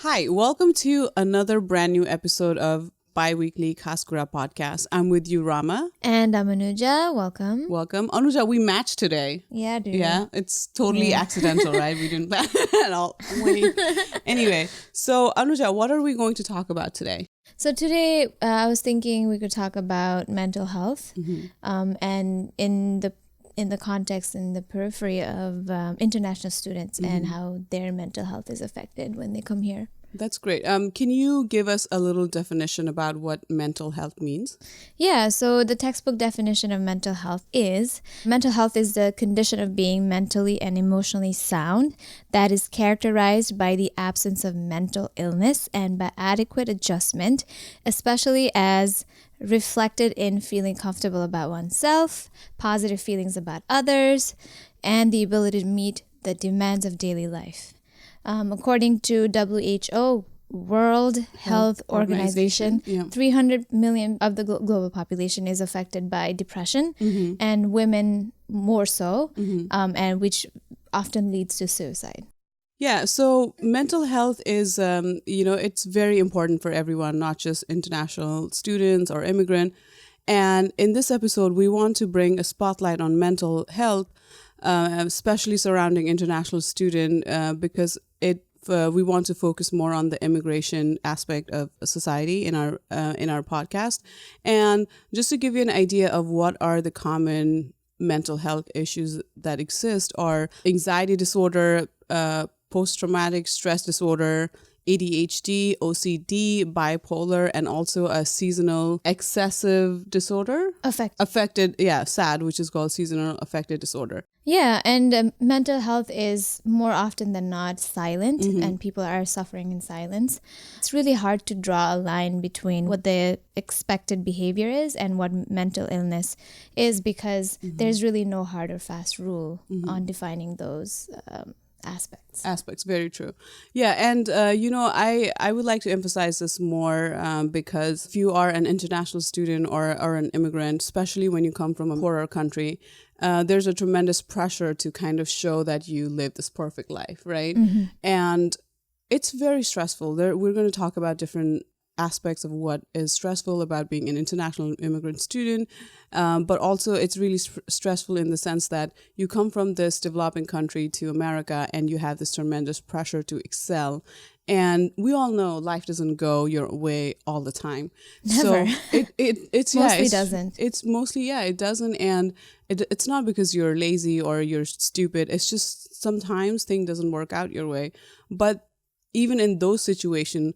Hi, welcome to another brand new episode of bi-weekly Khāskurā podcast. I'm with you, Rama. And I'm Anuja. Welcome. Welcome. Anuja, we matched today. Yeah, dude. Yeah, it's totally accidental, right? We didn't plan it at all. Anyway, so Anuja, what are we going to talk about today? So today I was thinking we could talk about mental health and in the context, in the periphery of international students and how their mental health is affected when they come here. That's great. Can you give us a little definition about what mental health means? Yeah, so the textbook definition of mental health is the condition of being mentally and emotionally sound that is characterized by the absence of mental illness and by adequate adjustment, especially as reflected in feeling comfortable about oneself, positive feelings about others, and the ability to meet the demands of daily life. According to WHO, World Health Organization, 300 million of the global population is affected by depression, and women more so, and which often leads to suicide. Yeah, so mental health is, it's very important for everyone, not just international students or immigrant. And in this episode, we want to bring a spotlight on mental health, especially surrounding international student, because we want to focus more on the immigration aspect of society in our podcast. And just to give you an idea of what are the common mental health issues that exist are anxiety disorder, post-traumatic stress disorder, ADHD, OCD, bipolar, and also a seasonal excessive disorder. SAD, which is called seasonal affective disorder. Yeah, and mental health is more often than not silent, and people are suffering in silence. It's really hard to draw a line between what the expected behavior is and what mental illness is because there's really no hard or fast rule on defining those aspects. Very true. Yeah, and I would like to emphasize this more because if you are an international student or an immigrant, especially when you come from a poorer country, there's a tremendous pressure to kind of show that you live this perfect life, right? And it's very stressful. We're going to talk about different aspects of what is stressful about being an international immigrant student, but also it's really stressful in the sense that you come from this developing country to America and you have this tremendous pressure to excel. And we all know life doesn't go your way all the time. Never. So it doesn't. It's mostly, it doesn't. And it's not because you're lazy or you're stupid. It's just sometimes things doesn't work out your way. But even in those situations,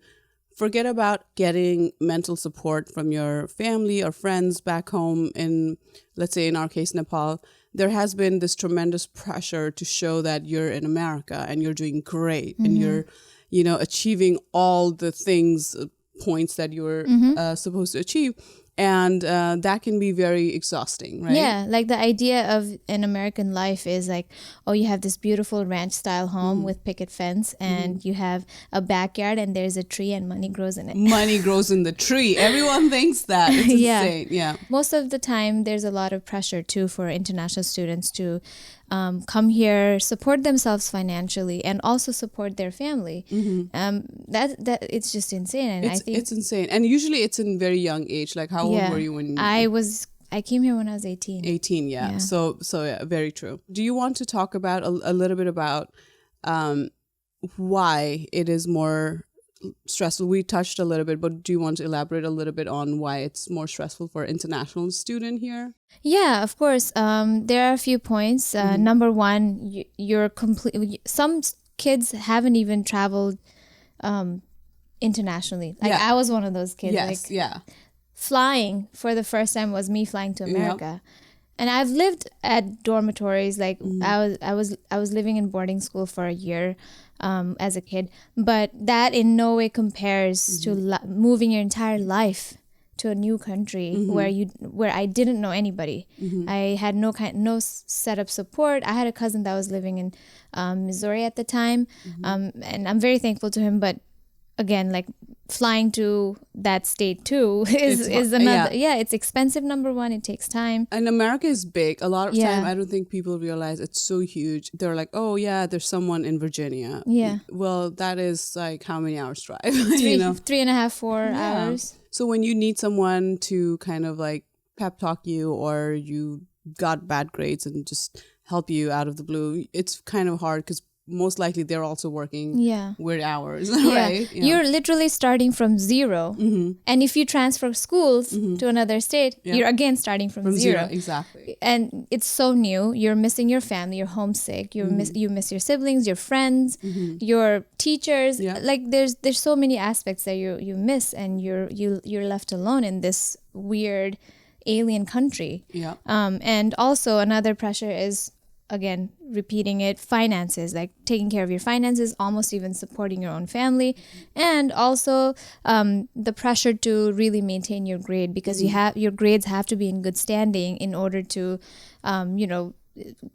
forget about getting mental support from your family or friends back home in, let's say in our case, Nepal. There has been this tremendous pressure to show that you're in America and you're doing great and you're, achieving all the points that you're supposed to achieve. And that can be very exhausting, right? Yeah, like the idea of an American life is like, oh, you have this beautiful ranch style home with picket fence and you have a backyard and there's a tree and money grows in it. Money grows in the tree. Everyone thinks that. It's insane. Yeah. Most of the time, there's a lot of pressure too for international students to come here, support themselves financially, and also support their family. That it's just insane, and I think it's insane. And usually, it's in very young age. Like, how old were you when? I came here when I was 18. 18, yeah. So yeah, very true. Do you want to talk about a little bit about why it is more stressful? We touched a little bit, but do you want to elaborate a little bit on why it's more stressful for international student here? Yeah, of course. There are a few points. Number one, you're some kids haven't even traveled internationally. Like I was one of those kids. Yes, flying for the first time was me flying to America. And I've lived at dormitories. Like I was living in boarding school for a year as a kid, but that in no way compares to moving your entire life to a new country where I didn't know anybody. I had no set of support. I had a cousin that was living in Missouri at the time, and I'm very thankful to him. But again, like flying to that state too is another. It's expensive, number one. It takes time. And America is big. A lot of time, I don't think people realize it's so huge. They're like, oh yeah, there's someone in Virginia. Yeah. Well, that is like how many hours drive? 3.5, 4 hours. So when you need someone to kind of like pep talk you, or you got bad grades and just help you out of the blue, it's kind of hard because most likely they're also working weird hours, right? You're literally starting from zero. And if you transfer schools to another state, you're again starting from zero. Exactly. And it's so new. You're missing your family. You're homesick. You miss your siblings, your friends, your teachers. Like there's so many aspects that you miss, and you're left alone in this weird alien country. And also another pressure is, again, repeating it, finances, like taking care of your finances, almost even supporting your own family, and also the pressure to really maintain your grade, because your grades have to be in good standing in order to,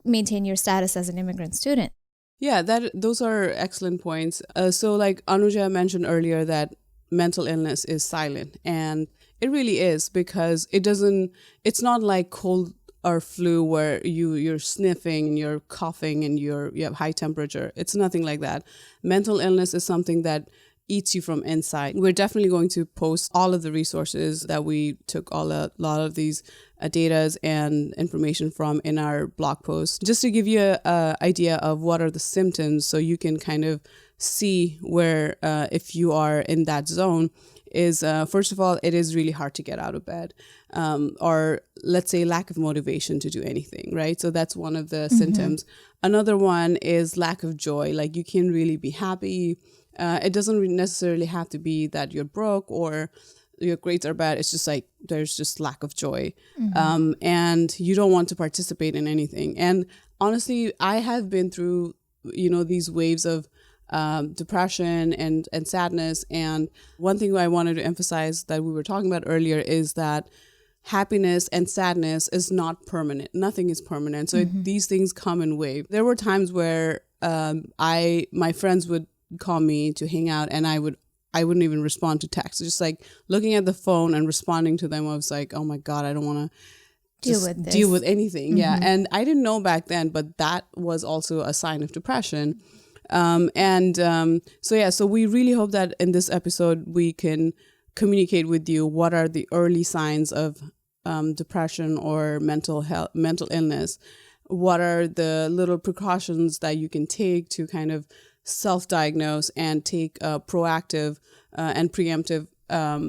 maintain your status as an immigrant student. Yeah, those are excellent points. So like Anuja mentioned earlier that mental illness is silent, and it really is, because it's not like cold or flu where you're sniffing and you're coughing and you have high temperature. It's nothing like that. Mental illness is something that eats you from inside. We're definitely going to post all of the resources that we took a lot of these data and information from in our blog post, just to give you a idea of what are the symptoms, so you can kind of see where if you are in that zone. Is first of all, it is really hard to get out of bed, or let's say lack of motivation to do anything, right? So that's one of the symptoms. Another one is lack of joy. Like you can't really be happy. It doesn't necessarily have to be that you're broke or your grades are bad. It's just like there's just lack of joy, and you don't want to participate in anything. And honestly, I have been through these waves of depression and sadness. And one thing I wanted to emphasize that we were talking about earlier is that happiness and sadness is not permanent. Nothing is permanent. So these things come in waves. There were times where my friends would call me to hang out, and I wouldn't even respond to texts. Just like looking at the phone and responding to them, I was like, oh my God, I don't want to deal with anything. Yeah. And I didn't know back then, but that was also a sign of depression. So we really hope that in this episode we can communicate with you what are the early signs of depression or mental illness. What are the little precautions that you can take to kind of self-diagnose and take proactive and preemptive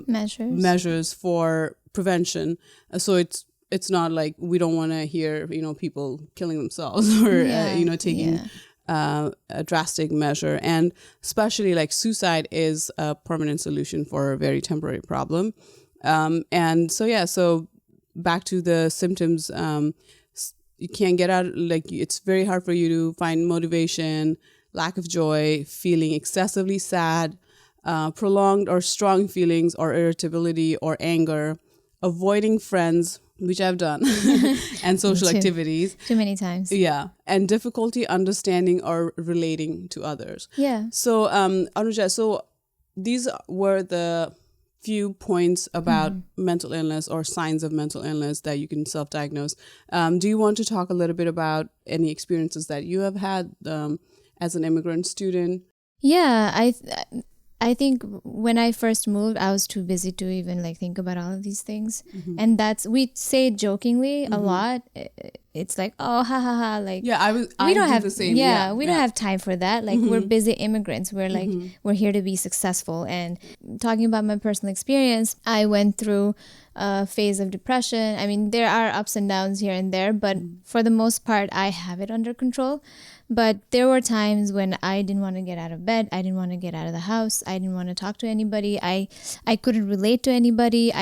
measures for prevention. So it's not like we don't want to hear people killing themselves or taking a drastic measure. And especially like suicide is a permanent solution for a very temporary problem. So back to the symptoms, you can't get out, like it's very hard for you to find motivation, lack of joy, feeling excessively sad, prolonged or strong feelings or irritability or anger, avoiding friends, which I've done, and social activities. Too many times. Yeah. And difficulty understanding or relating to others. Yeah. So, Anuja, so these were the few points about mental illness or signs of mental illness that you can self-diagnose. Do you want to talk a little bit about any experiences that you have had as an immigrant student? Yeah, I think when I first moved, I was too busy to even think about all of these things. And we say jokingly a lot. It's like, oh, ha ha ha. We don't have the same. We don't have time for that. We're busy immigrants. We're we're here to be successful. And talking about my personal experience, I went through a phase of depression. I mean, there are ups and downs here and there, but for the most part, I have it under control. But there were times when I didn't want to get out of bed. I didn't want to get out of the house. I didn't want to talk to anybody. I couldn't relate to anybody.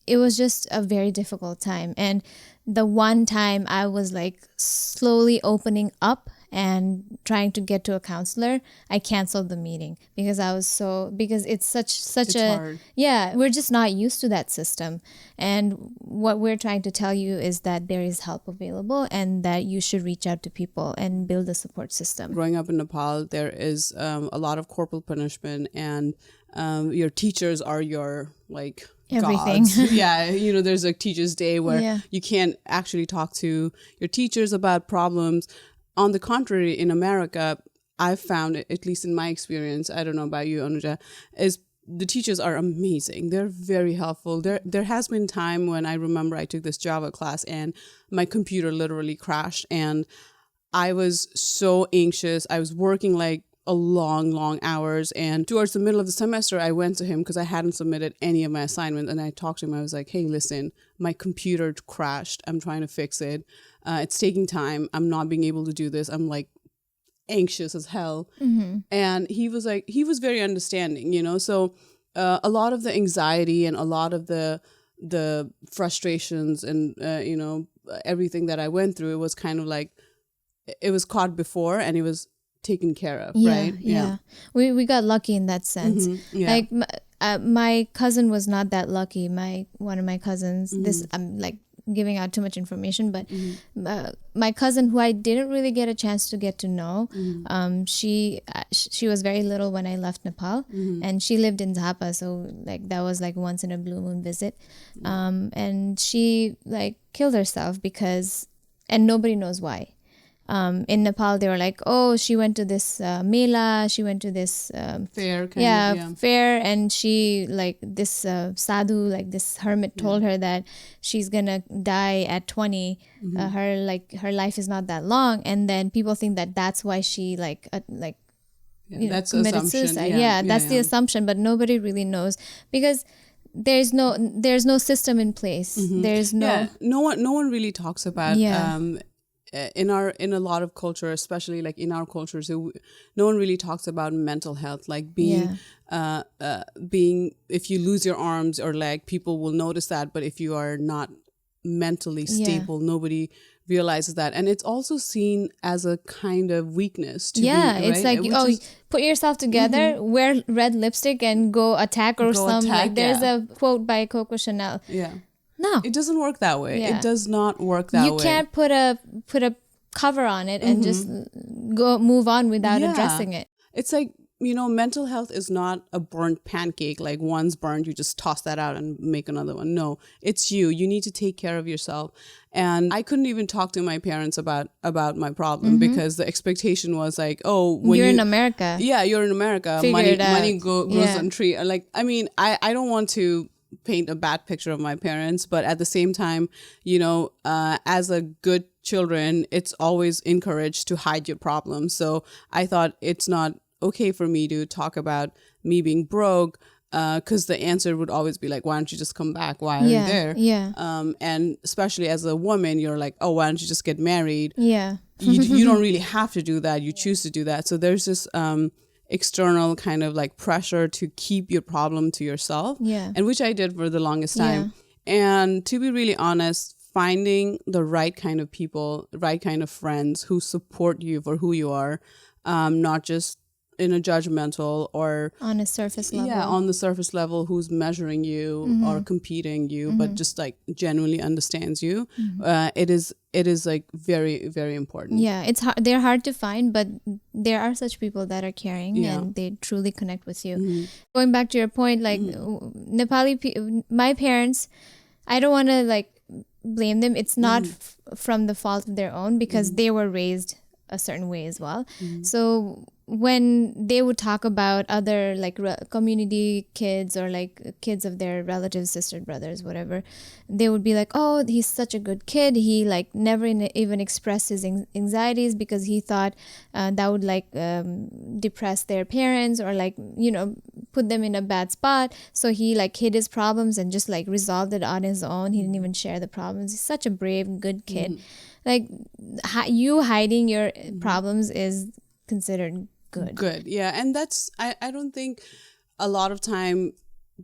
It was just a very difficult time. And the one time I was slowly opening up and trying to get to a counselor, I canceled the meeting because it's such a hard. Yeah, we're just not used to that system. And what we're trying to tell you is that there is help available and that you should reach out to people and build a support system. Growing up in Nepal, there is a lot of corporal punishment, and your teachers are your like everything. gods. Yeah, there's like Teachers Day where you can't actually talk to your teachers about problems. On the contrary, in America, I've found, at least in my experience, I don't know about you, Anuja, is the teachers are amazing. They're very helpful. There has been time when I remember I took this Java class and my computer literally crashed and I was so anxious. I was working like a long hours, and towards the middle of the semester I went to him because I hadn't submitted any of my assignments, and I talked to him. I was like, hey, listen, my computer crashed. I'm trying to fix it. It's taking time. I'm not being able to do this. I'm like anxious as hell. And he was very understanding, so a lot of the anxiety and a lot of the frustrations and everything that I went through, it was kind of like it was caught before and it was taken care of, right? Yeah. We got lucky in that sense. Like my cousin was not that lucky. One of my cousins, this I'm like giving out too much information, but my cousin, who I didn't really get a chance to get to know, she was very little when I left Nepal, and she lived in Zappa, so like that was like once in a blue moon visit, and she like killed herself and nobody knows why. In Nepal, they were like, oh, she went to this mela, she went to this fair, fair, and she like this sadhu, like this hermit, told her that she's gonna die at 20. Her life is not that long, and then people think that that's why she that's committed assumption. suicide. That's the assumption, but nobody really knows because there's no system in place. There's no one really talks about in a lot of culture, especially like in our cultures, no one really talks about mental health, like being if you lose your arms or leg, people will notice that, but if you are not mentally stable, nobody realizes that. And it's also seen as a kind of weakness to it's like put yourself together, wear red lipstick and go attack something. There's a quote by Coco Chanel. No, it doesn't work that way. It does not work that way. You can't put a cover on it and just move on without addressing it. It's like, mental health is not a burnt pancake. Like once burned, you just toss that out and make another one. No, it's you. You need to take care of yourself. And I couldn't even talk to my parents about my problem because the expectation was like, oh, when you're in America. Yeah, you're in America. Money grows on tree. Like, I mean, I don't want to paint a bad picture of my parents, but at the same time, as a good children, it's always encouraged to hide your problems. So I thought it's not okay for me to talk about me being broke, because the answer would always be like, why don't you just come back? Why are you there? And especially as a woman, you're like, oh, why don't you just get married? You don't really have to do that. You choose to do that. So there's this external kind of like pressure to keep your problem to yourself, and which I did for the longest time. And to be really honest, finding the right kind of people, right kind of friends who support you for who you are, not just in a judgmental or on a surface level. On the surface level, who's measuring you or competing you, but just like genuinely understands you. It is like very, very important. It's hard. They're hard to find, but there are such people that are caring and they truly connect with you. Going back to your point, like Nepali, my parents, I don't want to like blame them. It's not from the fault of their own, because they were raised a certain way as well. So when they would talk about other like community kids or like kids of their relatives, sisters, brothers, whatever, they would be like, oh, he's such a good kid. He like never even expressed his anxieties because he thought that would like depress their parents or like, put them in a bad spot. So he like hid his problems and just like resolved it on his own. He didn't even share the problems. He's such a brave, good kid. Like you hiding your problems is considered good. And that's I don't think a lot of time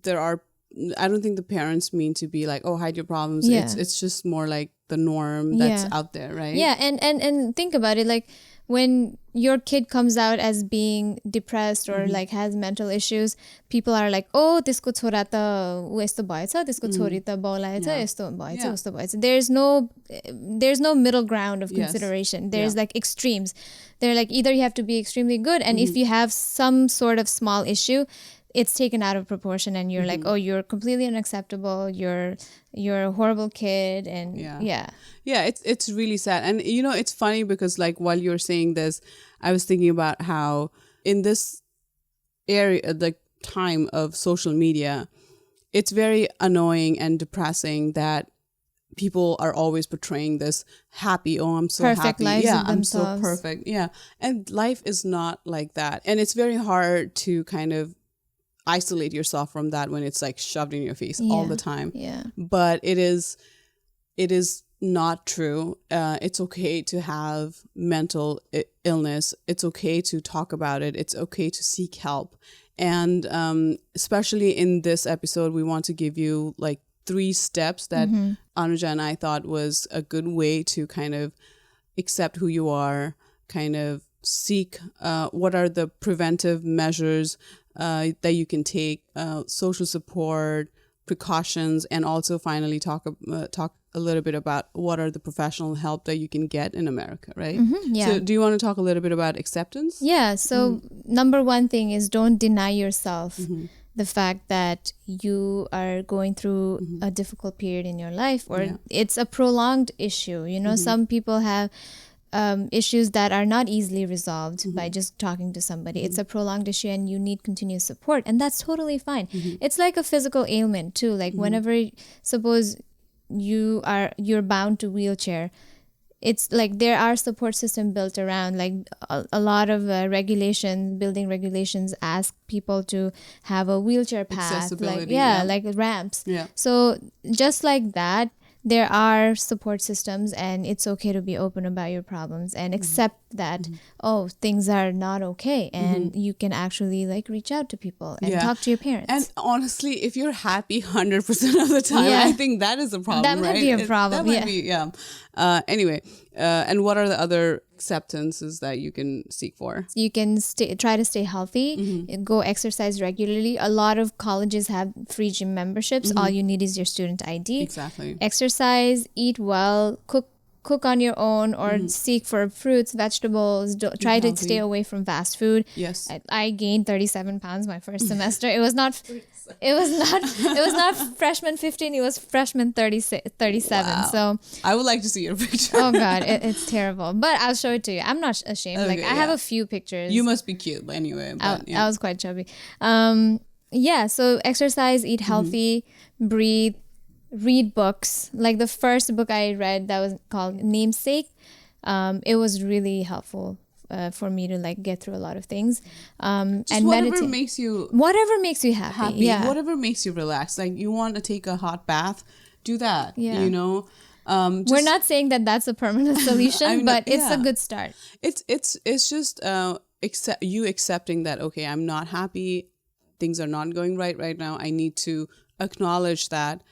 I don't think the parents mean to be like, oh, hide your problems. It's just more like the norm that's out there, right? And think about it, like when your kid comes out as being depressed or like has mental issues, people are like, oh, त्यसको छोरा त उ यस्तो भएछ, त्यसको छोरी त बौलाएछ, यस्तो भएछ, उस्तो भएछ. There's no middle ground of consideration. There's like extremes. They're like, either you have to be extremely good, and if you have some sort of small issue, it's taken out of proportion and you're like, oh, you're completely unacceptable, you're a horrible kid. And yeah, it's really sad. And it's funny because like while you're saying this, I was thinking about how in this area, the time of social media, it's very annoying and depressing that people are always portraying this happy, oh, I'm so perfect happy. lives Yeah, of I'm themselves. so perfect. Yeah. And life is not like that. And it's very hard to kind of isolate yourself from that when it's like shoved in your face all the time. Yeah. But it is not true. It's okay to have mental illness. It's okay to talk about it. It's okay to seek help. And especially in this episode, we want to give you like 3 steps that Anuja and I thought was a good way to kind of accept who you are, kind of seek what are the preventive measures that you can take, social support, precautions, and also finally talk a little bit about what are the professional help that you can get in America, right? Yeah. So do you want to talk a little bit about acceptance? Yeah. So number one thing is don't deny yourself the fact that you are going through a difficult period in your life, or it's a prolonged issue. Some people have issues that are not easily resolved by just talking to somebody. It's a prolonged issue and you need continuous support, and that's totally fine. It's like a physical ailment too. Like whenever, suppose you're bound to wheelchair, it's like there are support system built around, like a lot of building regulations ask people to have a wheelchair path, like like ramps. So just like that, there are support systems, and it's okay to be open about your problems and accept that things are not okay, and you can actually like reach out to people and talk to your parents. And honestly, if you're happy 100% of the time, I think that is a problem. That might be a problem. That might be, anyway, and what are the other acceptances that you can seek for? You can try to stay healthy, go exercise regularly. A lot of colleges have free gym memberships. All you need is your student ID. Exactly. Exercise, eat well, cook on your own, or seek for fruits, vegetables. Try to stay away from fast food. Yes. I gained 37 pounds my first semester. It was not freshman 15, it was freshman 37. Wow. So I would like to see your picture. Oh God, it's terrible. But I'll show it to you. I'm not ashamed. Okay, I have a few pictures. You must be cute anyway. But, I was quite chubby. So exercise, eat healthy, breathe, read books. Like the first book I read that was called Namesake, it was really helpful for me to like get through a lot of things. And whatever makes you happy. Yeah. Whatever makes you relax. Like you want to take a hot bath, do that. Yeah. We're not saying that that's a permanent solution, but it's a good start. It's just accepting that, okay, I'm not happy, things are not going right now. I need to acknowledge that.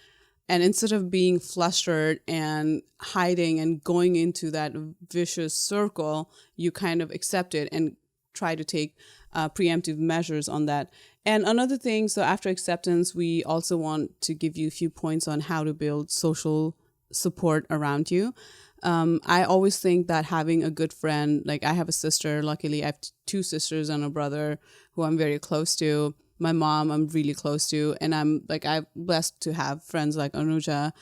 And instead of being flustered and hiding and going into that vicious circle, you kind of accept it and try to take preemptive measures on that. And another thing, so after acceptance, we also want to give you a few points on how to build social support around you. I always think that having a good friend, like I have a sister, luckily I have 2 sisters and a brother who I'm very close to. My mom, I'm really close to, and I'm blessed to have friends like Anuja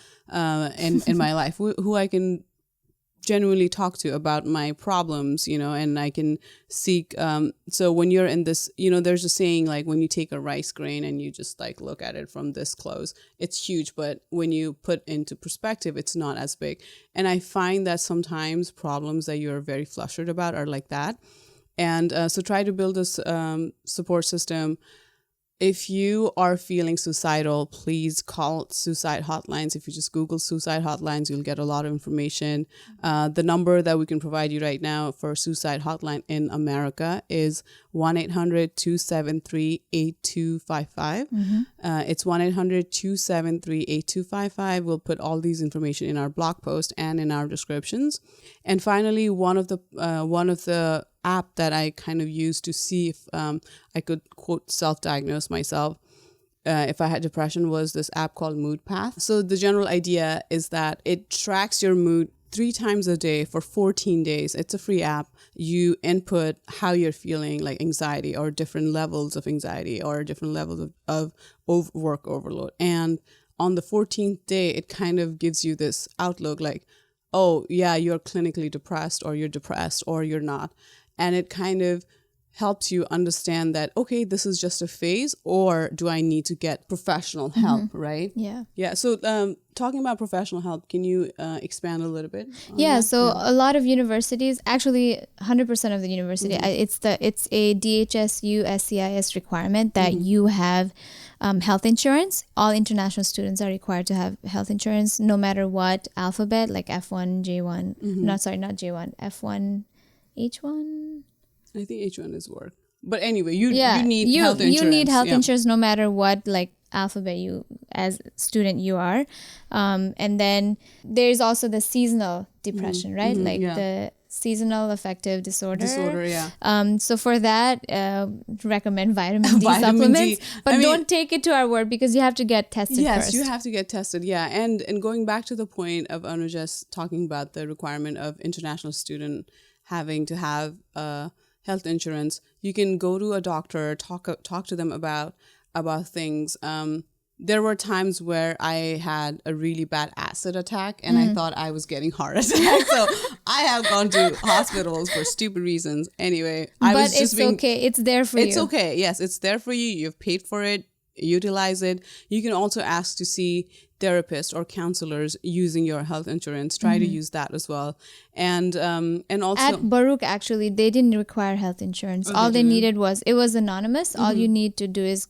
in my life who I can genuinely talk to about my problems, and I can seek. So when you're in this, there's a saying like when you take a rice grain and you just like look at it from this close, it's huge, but when you put into perspective, it's not as big. And I find that sometimes problems that you're very flustered about are like that, and so try to build this support system. If you are feeling suicidal, please call suicide hotlines. If you just Google suicide hotlines, you'll get a lot of information. The number that we can provide you right now for suicide hotline in America is 1-800-273-8255. It's 1-800-273-8255. We'll put all these information in our blog post and in our descriptions. And finally, one of the app that I kind of used to see if I could, quote, self-diagnose myself if I had depression was this app called Mood Path. So the general idea is that it tracks your mood 3 times a day for 14 days. It's a free app. You input how you're feeling, like anxiety or different levels of anxiety or different levels of work overload. And on the 14th day, it kind of gives you this outlook like, oh, yeah, you're clinically depressed or you're depressed or you're not. And it kind of helps you understand that, okay, this is just a phase, or do I need to get professional help, right? Yeah. Yeah. So talking about professional help, can you expand a little bit? Yeah. So a lot of universities, actually 100% of the university, it's a DHSU SCIS requirement that you have health insurance. All international students are required to have health insurance, no matter what alphabet, like F1, J1, not J1, F1, H1. I think H1 is work. But anyway, you need health insurance. You need health insurance no matter what like alphabet you as student you are. And then there's also the seasonal depression, right? Like the seasonal affective disorder. So for that, recommend vitamin D supplements. But don't take it to our word because you have to get tested first. Yes, you have to get tested. Yeah. And going back to the point of Anuja's talking about the requirement of international student having to have health insurance, you can go to a doctor, talk to them about things. There were times where I had a really bad acid attack and I thought I was getting heart attack. So I have gone to hospitals for stupid reasons. Anyway, okay. It's there for you. It's okay. Yes, it's there for you. You've paid for it. Utilize it. You can also ask to see therapists or counselors using your health insurance. Try to use that as well. And also at Baruch, actually, they didn't require health insurance. All they needed it was anonymous. All you need to do is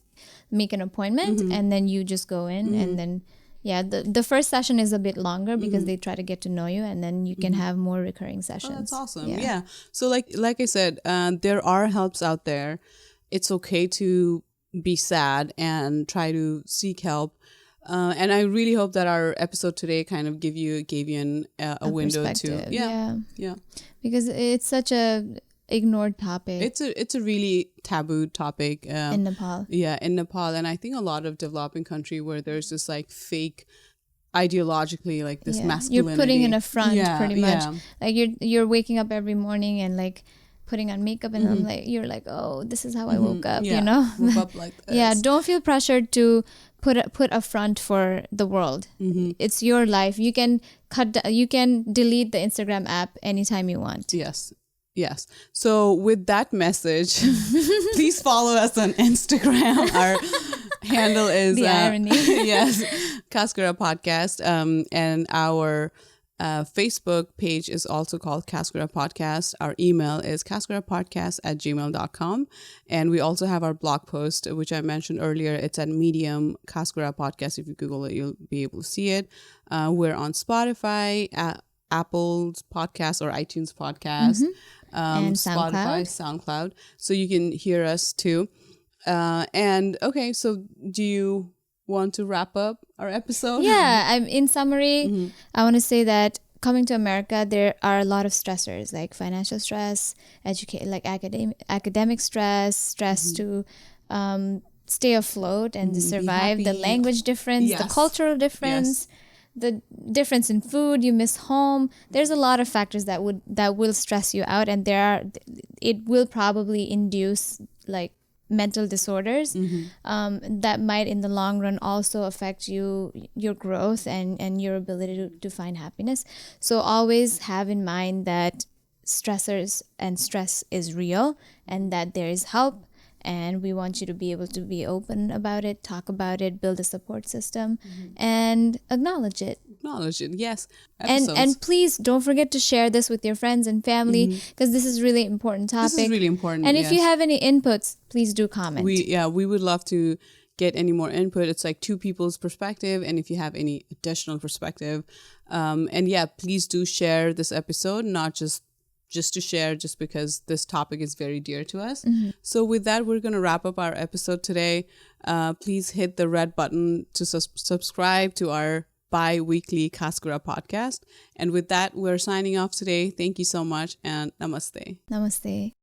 make an appointment and then you just go in and then the first session is a bit longer because they try to get to know you, and then you can have more recurring sessions. Oh, that's awesome. Yeah. So like I said, there are helps out there. It's okay to be sad and try to seek help. And I really hope that our episode today kind of gave you a window to because it's such a ignored topic. It's a really taboo topic in Nepal. Yeah, in Nepal, and I think a lot of developing country where there's this like fake ideologically like this masculinity. You're putting in a front pretty much. Like you're waking up every morning and like putting on makeup and I'm like, you're like, oh, this is how I woke up, you know? Woke up like this. Don't feel pressured to put a front for the world. It's your life. You can delete the Instagram app anytime you want. Yes. So with that message, please follow us on Instagram. Our handle is the irony. Khāskurā podcast. And our Facebook page is also called Khāskurā Podcast. Our email is khaskurapodcast@gmail.com. And we also have our blog post, which I mentioned earlier. It's at Medium Khāskurā Podcast. If you Google it, you'll be able to see it. We're on Spotify, Apple's podcast or iTunes podcast, and Spotify, SoundCloud. So you can hear us too. And okay, so do you want to wrap up our episode? In summary, I want to say that coming to America, there are a lot of stressors like financial stress, academic stress to stay afloat and to survive, the language difference, the cultural difference, the difference in food, you miss home. There's a lot of factors that will stress you out, and it will probably induce like mental disorders that might in the long run also affect your growth and your ability to find happiness. So always have in mind that stressors and stress is real and that there is help, and we want you to be able to be open about it, talk about it, build a support system, and acknowledge it. Yes. And please don't forget to share this with your friends and family because this is really important topic. This is really important. And if you have any inputs, please do comment. We would love to get any more input. It's like two people's perspective, and if you have any additional perspective, please do share this episode, not just to share just because this topic is very dear to us. So with that, we're going to wrap up our episode today. Please hit the red button to subscribe to our bi-weekly Khāskurā podcast. And with that, we're signing off today. Thank you so much, and namaste. Namaste.